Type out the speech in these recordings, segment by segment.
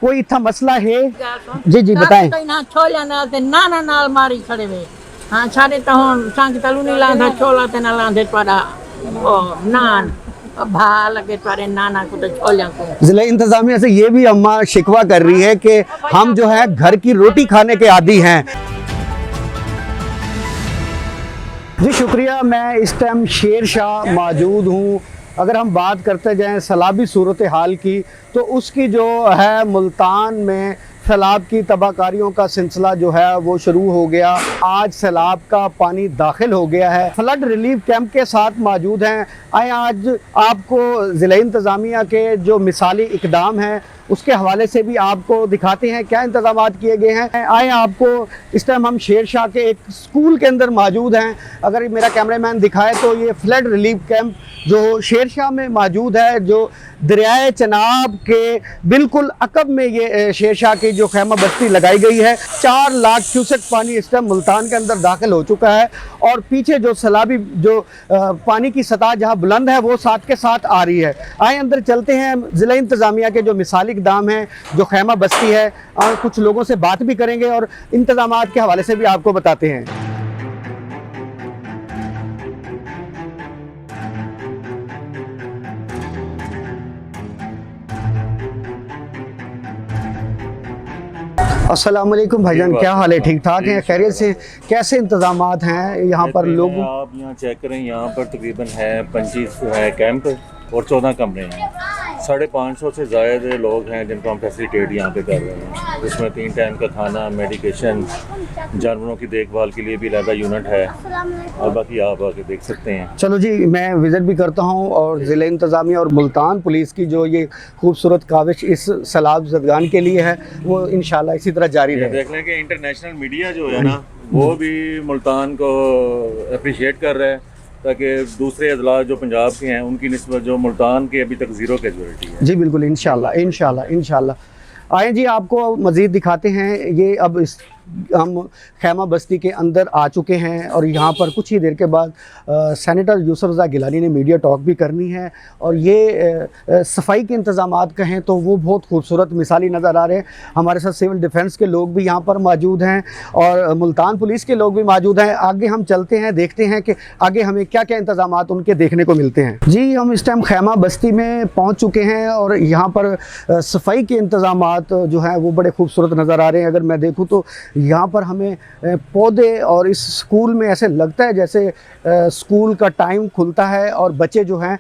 कोई इतना मसला है? जी जी बताएं। छोलिया नाल ते नाना नाल मारी खड़े वे। हाँ सारे तो हुन संग तलू नहीं लांदा छोला ते ना लांदे त्वाड़ा ओ नान भा लगे त्वारे नाना को तो छोलिया को। जिला इंतजामिया से ये भी अम्मा शिकवा कर रही है कि हम जो है घर की रोटी खाने के आदी हैं। जी शुक्रिया। मैं इस टाइम शेर शाह मौजूद हूँ। अगर हम बात करते जाएं सैलाबी सूरत हाल की, तो उसकी जो है मुल्तान में सैलाब की तबाहकारियों का सिलसिला जो है वो शुरू हो गया। आज सैलाब का पानी दाखिल हो गया है। फ्लड रिलीफ कैंप के साथ मौजूद हैं। आए आज आपको ज़िला इंतज़ामिया के जो मिसाली इक़दाम हैं उसके हवाले से भी आपको दिखाते हैं क्या इंतज़ामात किए गए हैं। आए आपको इस टाइम हम शेर शाह के एक स्कूल के अंदर मौजूद हैं। अगर मेरा कैमरामैन दिखाए तो ये फ्लड रिलीफ कैंप जो शेर शाह में मौजूद है, जो दरियाए चनाब के बिल्कुल अकब में ये शेर शाह की जो खैमा बस्ती लगाई गई है। 4 लाख क्यूसेक पानी इस टाइम मुल्तान के अंदर दाखिल हो चुका है और पीछे जो सैलाबी जो पानी की सतह जहाँ बुलंद है वो साथ के साथ आ रही है। आए अंदर चलते हैं। ज़िला इंतज़ामिया के जो मिसाली इक़दाम हैं, जो खैमा बस्ती है, और कुछ लोगों से बात भी करेंगे और इंतज़ामात के हवाले से भी आपको बताते हैं। अस्सलाम वालेकुम भाईजान, क्या हाल है? ठीक ठाक हैं? खैरियत से? कैसे इंतजामात हैं यहाँ पर? लोग आप यहाँ चेक करें, यहाँ पर तकरीबन है 25 है कैंप और 14 कमरे हैं। 550 से ज़्यादा लोग हैं जिनको हम फैसिलिटेट यहाँ पे कर रहे हैं। उसमें 3 टाइम का खाना, मेडिकेशन, जानवरों की देखभाल के लिए भी अलग यूनिट है और बाकी आप आके देख सकते हैं। चलो जी, मैं विज़िट भी करता हूँ और ज़िला इंतज़ामिया और मुल्तान पुलिस की जो ये खूबसूरत काविश इस सैलाब ज़दगान के लिए है वो इंशाल्लाह इसी तरह जारी रहे। देख लें कि इंटरनेशनल मीडिया जो है ना वो भी मुल्तान को अप्रिशिएट कर रहा है ताकि दूसरे अजला जो पंजाब के हैं उनकी निस्बत जो मुल्तान के अभी तक ज़ीरो कैजुअलिटी है। जी बिल्कुल, इंशाल्लाह इंशाल्लाह इंशाल्लाह। आए जी, आपको मज़ीद दिखाते हैं। ये अब इस हम खैमा बस्ती के अंदर आ चुके हैं और यहाँ पर कुछ ही देर के बाद सेनेटर यूसुफ रज़ा गिलानी ने मीडिया टॉक भी करनी है और ये सफाई के इंतज़ामात कहें तो वो बहुत खूबसूरत मिसाली नज़र आ रहे हैं। हमारे साथ सिविल डिफेंस के लोग भी यहाँ पर मौजूद हैं और मुल्तान पुलिस के लोग भी मौजूद हैं। आगे हम चलते हैं, देखते हैं कि आगे हमें क्या क्या इंतज़ामात उनके देखने को मिलते हैं। जी, हम इस टाइम खैमा बस्ती में पहुँच चुके हैं और यहाँ पर सफाई के इंतज़ामात जो हैं वो बड़े खूबसूरत नज़र आ रहे हैं। अगर मैं देखूँ तो यहाँ पर हमें पौधे और इस स्कूल में ऐसे लगता है जैसे स्कूल का टाइम खुलता है और बच्चे जो हैं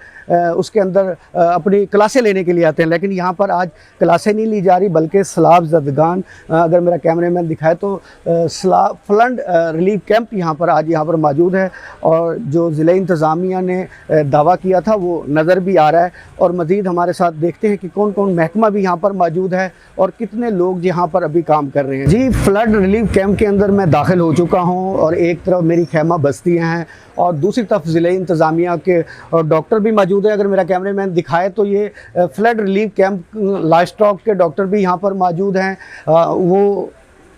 उसके अंदर अपनी क्लासें लेने के लिए आते हैं, लेकिन यहाँ पर आज क्लासें नहीं ली जा रही बल्कि सैलाब ज़दगान, अगर मेरा कैमरामैन दिखाए तो फ्लड रिलीफ कैंप यहाँ पर आज यहाँ पर मौजूद है और जो ज़िला इंतज़ामिया ने दावा किया था वो नज़र भी आ रहा है। और मज़ीद हमारे साथ देखते हैं कि कौन कौन महकमा भी यहाँ पर मौजूद है और कितने लोग यहाँ पर अभी काम कर रहे हैं। जी, फ्लड रिलीफ कैंप के अंदर मैं दाखिल हो चुका हूँ और एक तरफ मेरी खैमा बस्तियाँ हैं और दूसरी तरफ ज़िला इंतज़ामिया के डॉक्टर भी मौजूद है। अगर मेरा कैमरामैन दिखाए तो ये flood relief camp life stock के डॉक्टर भी यहाँ पर मौजूद हैं। वो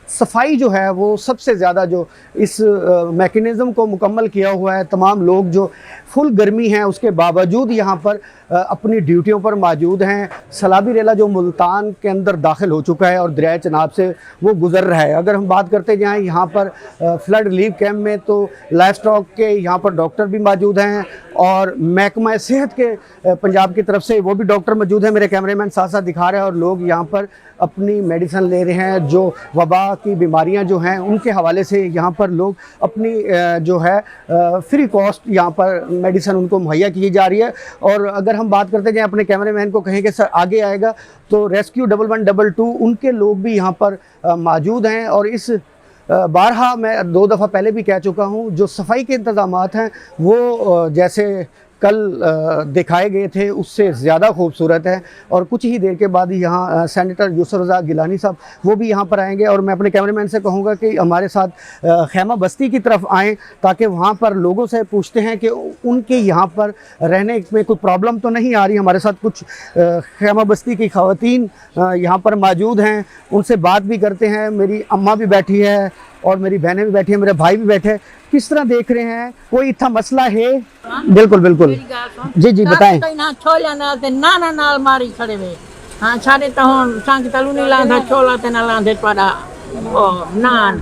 सफाई जो है वो सबसे ज़्यादा जो इस मैकेनिज़्म को मुकम्मल किया हुआ है। तमाम लोग जो फुल गर्मी है उसके बावजूद यहाँ पर अपनी ड्यूटियों पर मौजूद हैं। सैलाबी रेला जो मुल्तान के अंदर दाखिल हो चुका है और दरियाए चनाब से वो गुज़र रहा है। अगर हम बात करते जाएँ यहाँ पर फ्लड रिलीफ कैंप में तो लाइफ स्टॉक के यहाँ पर डॉक्टर भी मौजूद हैं और महकमा सेहत के पंजाब की तरफ से वो भी डॉक्टर मौजूद हैं। मेरे कैमरामैन साथ साथ दिखा रहे हैं और लोग यहाँ पर अपनी मेडिसिन ले रहे हैं। जो वबा की बीमारियां जो हैं उनके हवाले से यहाँ पर लोग अपनी जो है फ्री कॉस्ट यहाँ पर मेडिसिन उनको मुहैया की जा रही है। और अगर हम बात करते जाएँ, अपने कैमरामैन को कहें कि सर आगे आएगा, तो रेस्क्यू 1122 उनके लोग भी यहाँ पर मौजूद हैं। और इस बारहा मैं 2 दफ़ा पहले भी कह चुका हूँ, जो सफाई के इंतज़ामात हैं वो जैसे कल दिखाए गए थे उससे ज़्यादा खूबसूरत है। और कुछ ही देर के बाद यहाँ सेनेटर यूसुफ रज़ा गिलानी साहब वो भी यहाँ पर आएंगे और मैं अपने कैमरामैन से कहूँगा कि हमारे साथ खैमा बस्ती की तरफ आएँ ताकि वहाँ पर लोगों से पूछते हैं कि उनके यहाँ पर रहने में कोई प्रॉब्लम तो नहीं आ रही। हमारे साथ कुछ खैमा बस्ती की ख़वातीन यहाँ पर मौजूद हैं, उनसे बात भी करते हैं। मेरी अम्मा भी बैठी है और मेरी बहनें भी बैठी हैं, मेरे भाई भी बैठे हैं। किस तरह देख रहे हैं? कोई इतना मसला है? बिल्कुल बिल्कुल, जी जी बताएं। छोलिया नाल ते नाना नाल मारी खड़े वे। ਹਾਂ ਸਾਡੇ ਤਾਂ ਹੁਣ ਸੰਗ ਤਲੂ ਨਹੀਂ ਲਾਂਦਾ ਛੋਲਾ ਤੇ ਨਾ ਲਾਂਦੇ ਤੁਹਾਡਾ ਉਹ ਨਾਨ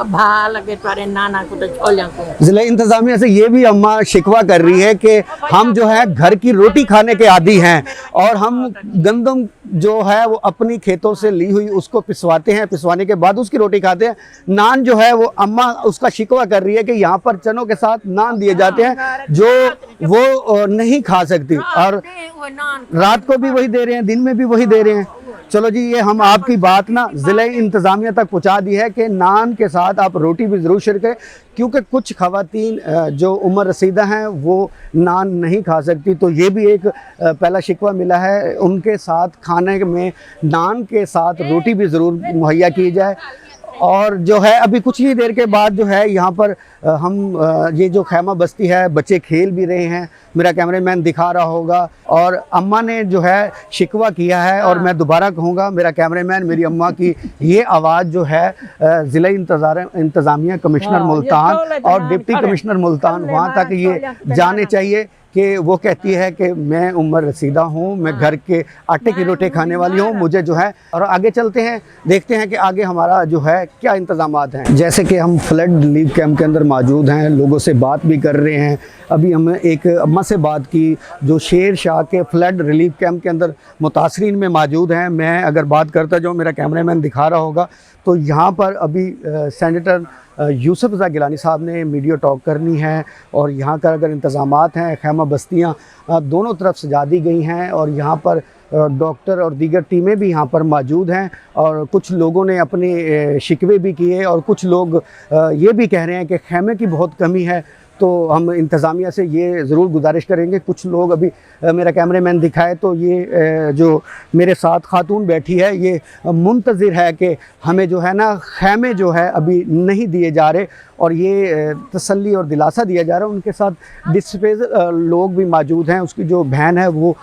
भा लगे तुम्हारे नाना को तो छोलिया को। जिला इंतजामिया से ये भी अम्मा शिकवा कर रही है कि हम जो है घर की रोटी खाने के आदी हैं और हम गंदम जो है वो अपनी खेतों से ली हुई उसको पिसवाते हैं, पिसवाने के बाद उसकी रोटी खाते हैं। नान जो है वो अम्मा उसका शिकवा कर रही है कि यहाँ पर चनों के साथ नान दिए जाते हैं जो वो नहीं खा सकती और रात को भी वही दे रहे हैं, दिन में भी वही दे रहे हैं। चलो जी, ये हम आपकी बात ना ज़िला इंतज़ामिया तक पहुंचा दी है कि नान के साथ आप रोटी भी ज़रूर शेयर करें, क्योंकि कुछ ख़वातीन जो उम्र रसीदा हैं वो नान नहीं खा सकती। तो ये भी एक पहला शिकवा मिला है, उनके साथ खाने में नान के साथ रोटी भी ज़रूर मुहैया की जाए। और जो है अभी कुछ ही देर के बाद जो है यहाँ पर हम ये जो खैमा बस्ती है, बच्चे खेल भी रहे हैं, मेरा कैमरामैन दिखा रहा होगा। और अम्मा ने जो है शिकवा किया है और मैं दोबारा कहूँगा मेरा कैमरामैन मेरी अम्मा की ये आवाज़ जो है ज़िला इंतज़ामिया कमिश्नर मुल्तान और डिप्टी कमिश्नर मुल्तान वहाँ तक ये जाने चाहिए कि वो कहती है कि मैं उम्र रसीदा हूँ, मैं घर के आटे की रोटी खाने वाली हूँ, मुझे जो है। और आगे चलते हैं, देखते हैं कि आगे हमारा जो है क्या इंतज़ामात हैं। जैसे कि हम फ्लड रिलीफ कैंप के अंदर मौजूद हैं, लोगों से बात भी कर रहे हैं। अभी हमने एक अम्मा से बात की जो शेर शाह के फ्लड रिलीफ कैंप के अंदर मुतासरीन में मौजूद हैं। मैं अगर बात करता जाऊँ, मेरा कैमरामैन दिखा रहा होगा, तो यहाँ पर अभी सेनेटर यूसुफ रज़ा गिलानी साहब ने वीडियो टॉक करनी है और यहाँ का अगर इंतज़ामात हैं, खैमा बस्तियाँ दोनों तरफ सजा दी गई हैं और यहाँ पर डॉक्टर और दीगर टीमें भी यहाँ पर मौजूद हैं। और कुछ लोगों ने अपने शिकवे भी किए और कुछ लोग ये भी कह रहे हैं कि खैमे की बहुत कमी है। तो हम इंतज़ामिया से ये ज़रूर गुजारिश करेंगे, कुछ लोग अभी मेरा कैमरामैन दिखाए तो ये जो मेरे साथ खातून बैठी है ये मुंतज़िर है कि हमें जो है ना खैमे जो है अभी नहीं दिए जा रहे और ये तसल्ली और दिलासा दिया जा रहा है। उनके साथ डिस्पेज लोग भी मौजूद हैं, उसकी जो बहन है वो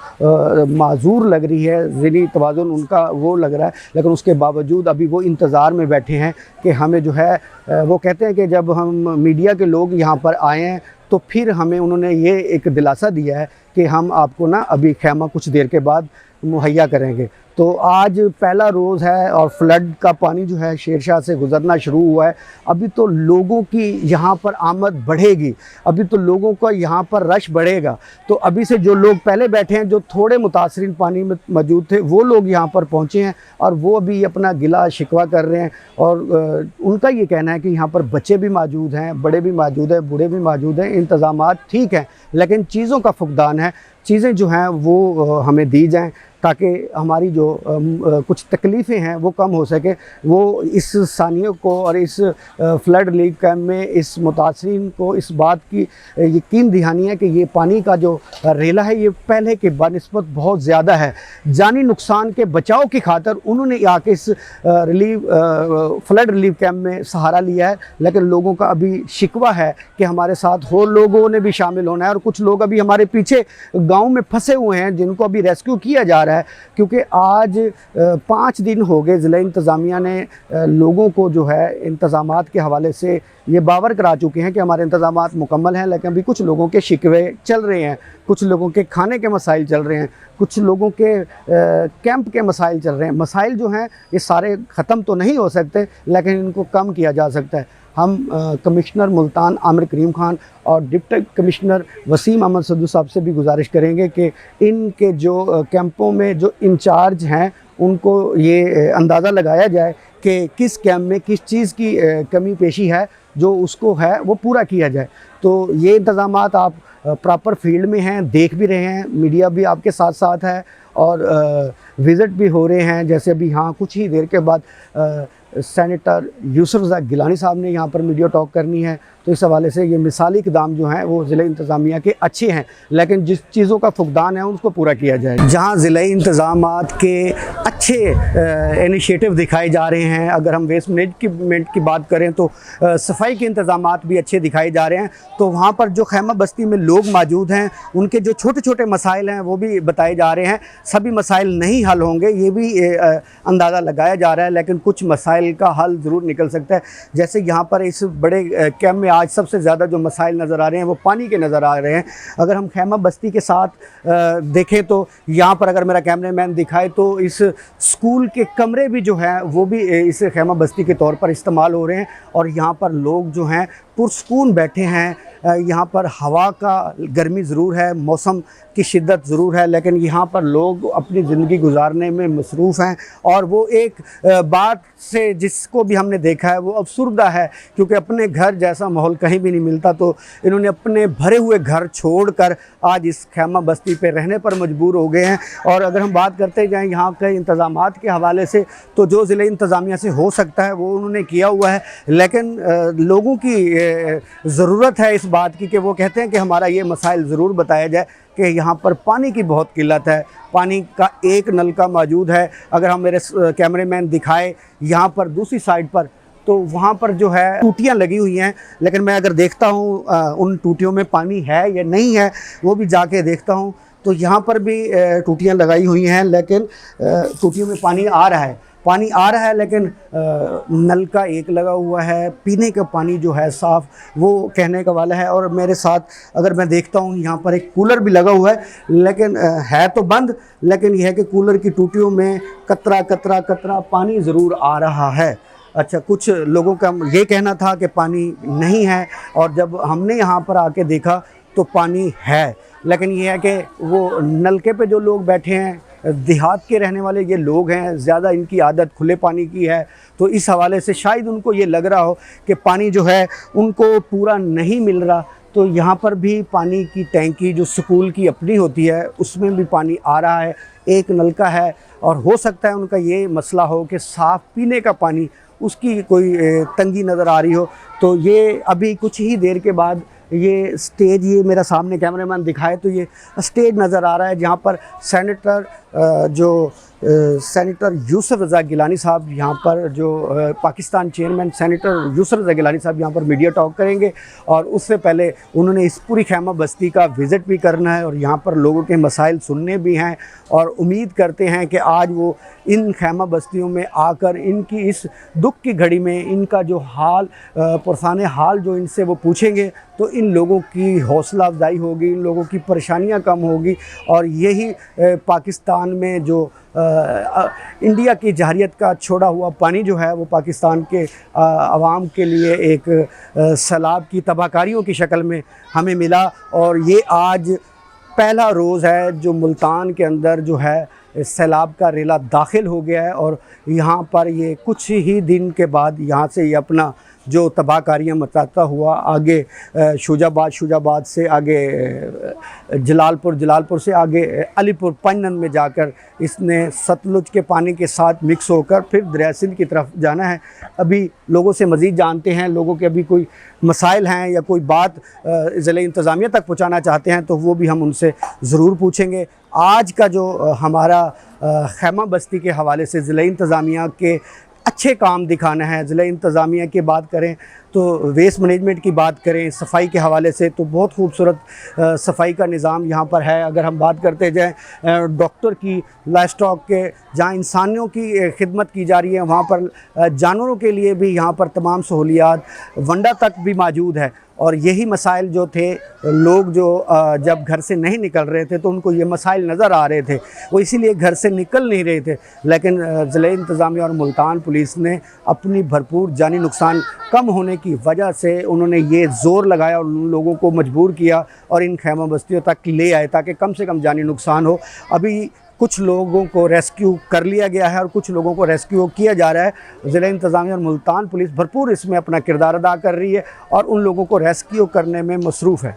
माजूर लग रही है, ज़िनी तवाज़ुन उनका वो लग रहा है, लेकिन उसके बावजूद अभी वो इंतज़ार में बैठे हैं कि हमें जो है वो कहते हैं कि जब हम मीडिया के लोग यहाँ पर आए हैं तो फिर हमें उन्होंने ये एक दिलासा दिया है कि हम आपको ना अभी खैमा कुछ देर के बाद मुहैया करेंगे। तो आज पहला रोज़ है और फ्लड का पानी जो है शेरशाह से गुज़रना शुरू हुआ है। अभी तो लोगों की यहाँ पर आमद बढ़ेगी, अभी तो लोगों का यहाँ पर रश बढ़ेगा। तो अभी से जो लोग पहले बैठे हैं, जो थोड़े मुतासरीन पानी में मौजूद थे, वो लोग यहाँ पर पहुँचे हैं और वो अभी अपना गिला शिकवा कर रहे हैं। और उनका ये कहना है कि यहाँ पर बच्चे भी मौजूद हैं, बड़े भी मौजूद हैं, बूढ़े भी मौजूद हैं। इंतज़ामात ठीक हैं, लेकिन चीज़ों का फुकदान है। चीज़ें जो हैं वो हमें दी जाएं ताकि हमारी जो कुछ तकलीफ़ें हैं वो कम हो सके। वो इस सानियों को और इस फ्लड रिलीफ कैंप में इस मुतासरीन को इस बात की यकीन दिहानी है कि ये पानी का जो रेला है ये पहले के बनिस्बत बहुत ज़्यादा है। जानी नुकसान के बचाव की खातर उन्होंने आके इस फ्लड रिलीफ कैंप में सहारा लिया है, लेकिन लोगों का अभी शिकवा है कि हमारे साथ और लोगों ने भी शामिल होना है। और कुछ लोग अभी हमारे पीछे गाँव में फंसे हुए हैं जिनको अभी रेस्क्यू किया जा रहा है, क्योंकि आज 5 दिन हो गए ज़िला इंतज़ामिया ने लोगों को जो है इंतज़ामात के हवाले से ये बावर करा चुके हैं कि हमारे इंतज़ामात मुकम्मल हैं, लेकिन अभी कुछ लोगों के शिकवे चल रहे हैं, कुछ लोगों के खाने के मसाइल चल रहे हैं, कुछ लोगों के कैंप के मसाइल चल रहे हैं। मसाइल जो हैं ये सारे ख़त्म तो नहीं हो सकते, लेकिन इनको कम किया जा सकता है। हम कमिश्नर मुल्तान आमिर करीम खान और डिप्टी कमिश्नर वसीम अहमद सद्दू साहब से भी गुजारिश करेंगे कि इनके जो कैंपों में जो इंचार्ज हैं उनको ये अंदाज़ा लगाया जाए कि किस कैंप में किस चीज़ की कमी पेशी है, जो उसको है वो पूरा किया जाए। तो ये इंतज़ामात आप प्रॉपर फील्ड में हैं, देख भी रहे हैं, मीडिया भी आपके साथ साथ है और विज़िट भी हो रहे हैं। जैसे अभी हाँ कुछ ही देर के बाद सेनेटर यूसुफ रज़ा गिलानी साहब ने यहाँ पर वीडियो टॉक करनी है। तो इस हवाले से ये मिसाली इक़दाम जो हैं वो ज़िला इंतज़ामिया के अच्छे हैं, लेकिन जिस चीज़ों का फुकदान है उसको पूरा किया जाए। जहाँ ज़िला इंतज़ामात के अच्छे इनिशिएटिव दिखाए जा रहे हैं, अगर हम वेस्ट मैनेजमेंट की बात करें तो सफाई के इंतज़ामात भी अच्छे दिखाए जा रहे हैं। तो वहाँ पर जो खैमा बस्ती में लोग मौजूद हैं उनके जो छोटे छोटे मसाइल हैं वो भी बताए जा रहे हैं। सभी मसाइल नहीं हल होंगे, ये भी अंदाज़ा लगाया जा रहा है, लेकिन कुछ मसाइल का हल ज़रूर निकल सकता है। जैसे यहाँ पर इस बड़े कैंप में आज सबसे ज़्यादा जो मसाइल नज़र आ रहे हैं वो पानी के नज़र आ रहे हैं। अगर हम खैमा बस्ती के साथ देखें तो यहाँ पर अगर मेरा कैमरामैन दिखाए तो इस स्कूल के कमरे भी जो हैं वो भी इस खैमा बस्ती के तौर पर इस्तेमाल हो रहे हैं, और यहाँ पर लोग जो हैं पुरसकून बैठे हैं। यहाँ पर हवा का गर्मी ज़रूर है, मौसम की शिद्दत ज़रूर है, लेकिन यहाँ पर लोग अपनी ज़िंदगी गुजारने में मसरूफ़ हैं। और वो एक बात से जिसको भी हमने देखा है वो अफसुर्दा है, क्योंकि अपने घर जैसा माहौल कहीं भी नहीं मिलता, तो इन्होंने अपने भरे हुए घर छोड़कर आज इस खैमा बस्ती पे रहने पर मजबूर हो गए हैं। और अगर हम बात करते जाएँ यहाँ के इंतज़ामात के हवाले से, तो जो ज़िले इंतज़ामिया से हो सकता है वो उन्होंने किया हुआ है, लेकिन लोगों की ज़रूरत है इस बात की कि वो कहते हैं कि हमारा ये मसाइल ज़रूर बताया जाए कि यहाँ पर पानी की बहुत किल्लत है। पानी का एक नलका मौजूद है, अगर हम मेरे कैमरेमैन दिखाए यहाँ पर दूसरी साइड पर, तो वहाँ पर जो है टूटियाँ लगी हुई हैं, लेकिन मैं अगर देखता हूँ उन टूटियों में पानी है या नहीं है वो भी जाके देखता हूँ, तो यहाँ पर भी टूटियाँ लगाई हुई हैं, लेकिन टूटियों में पानी आ रहा है, लेकिन नल का एक लगा हुआ है। पीने का पानी जो है साफ़, वो कहने का वाला है। और मेरे साथ अगर मैं देखता हूँ यहाँ पर एक कूलर भी लगा हुआ है, लेकिन है तो बंद, लेकिन यह है कि कूलर की टूटियों में कतरा कतरा कतरा पानी ज़रूर आ रहा है। अच्छा, कुछ लोगों का ये कहना था कि पानी नहीं है, और जब हमने यहाँ पर आके देखा तो पानी है, लेकिन ये है कि वो नलके पे जो लोग बैठे हैं, देहात के रहने वाले ये लोग हैं, ज़्यादा इनकी आदत खुले पानी की है, तो इस हवाले से शायद उनको ये लग रहा हो कि पानी जो है उनको पूरा नहीं मिल रहा। तो यहाँ पर भी पानी की टैंकी जो स्कूल की अपनी होती है उसमें भी पानी आ रहा है, एक नलका है, और हो सकता है उनका ये मसला हो कि साफ़ पीने का पानी उसकी कोई तंगी नज़र आ रही हो। तो ये अभी कुछ ही देर के बाद ये स्टेज, ये मेरा सामने कैमरामैन दिखाए तो ये स्टेज नज़र आ रहा है जहाँ पर सेनेटर यूसुफ रज़ा गिलानी साहब, यहाँ पर जो पाकिस्तान चेयरमैन सेनेटर यूसुफ रज़ा गिलानी साहब यहाँ पर मीडिया टॉक करेंगे, और उससे पहले उन्होंने इस पूरी खैमा बस्ती का विज़िट भी करना है और यहाँ पर लोगों के मसाइल सुनने भी हैं। और उम्मीद करते हैं कि आज वो इन खैमा बस्तियों में आकर इनकी इस दुख की घड़ी में इनका जो हाल, पुरसाने हाल जो इनसे वो पूछेंगे, तो इन लोगों की हौसला अफजाई होगी, इन लोगों की परेशानियां कम होगी, और यही पाकिस्तान में जो इंडिया की जहरियत का छोड़ा हुआ पानी जो है वो पाकिस्तान के आवाम के लिए एक सैलाब की तबाहकारियों की शक्ल में हमें मिला। और ये आज पहला रोज़ है जो मुल्तान के अंदर जो है सैलाब का रेला दाखिल हो गया है, और यहाँ पर ये कुछ ही दिन के बाद यहाँ से ये अपना जो तबाहकारियाँ मचाता हुआ आगे शुजाबाद से आगे जलालपुर से आगे अलीपुर पंजन में जाकर इसने सतलुज के पानी के साथ मिक्स होकर फिर दरिया सिंध की तरफ जाना है। अभी लोगों से मज़ीद जानते हैं, लोगों के अभी कोई मसाइल हैं या कोई बात ज़िले इंतज़ामिया तक पहुँचाना चाहते हैं तो वो भी हम उनसे ज़रूर पूछेंगे। आज का जो हमारा खैमा बस्ती के हवाले से ज़िले इंतज़ामिया के अच्छे काम दिखाना है। ज़िला इंतज़ामिया की बात करें तो वेस्ट मैनेजमेंट की बात करें, सफाई के हवाले से तो बहुत खूबसूरत सफाई का निज़ाम यहाँ पर है। अगर हम बात करते जाएँ डॉक्टर की, लाइफ स्टॉक के, जहाँ इंसानियों की खिदमत की जा रही है, वहाँ पर जानवरों के लिए भी यहाँ पर तमाम सहूलियात, वंडा तक भी मौजूद है। और यही मसाइल जो थे, लोग जो जब घर से नहीं निकल रहे थे तो उनको ये मसाइल नज़र आ रहे थे, वो इसीलिए घर से निकल नहीं रहे थे, लेकिन ज़िले इंतज़ामिया और मुल्तान पुलिस ने अपनी भरपूर जानी नुकसान कम होने की वजह से उन्होंने ये ज़ोर लगाया और उन लोगों को मजबूर किया और इन खैमा बस्तियों तक ले आए ताकि कम से कम जानी नुकसान हो। अभी कुछ लोगों को रेस्क्यू कर लिया गया है और कुछ लोगों को रेस्क्यू किया जा रहा है। ज़िला इंतज़ामिया और मुल्तान पुलिस भरपूर इसमें अपना किरदार अदा कर रही है और उन लोगों को रेस्क्यू करने में मसरूफ़ है।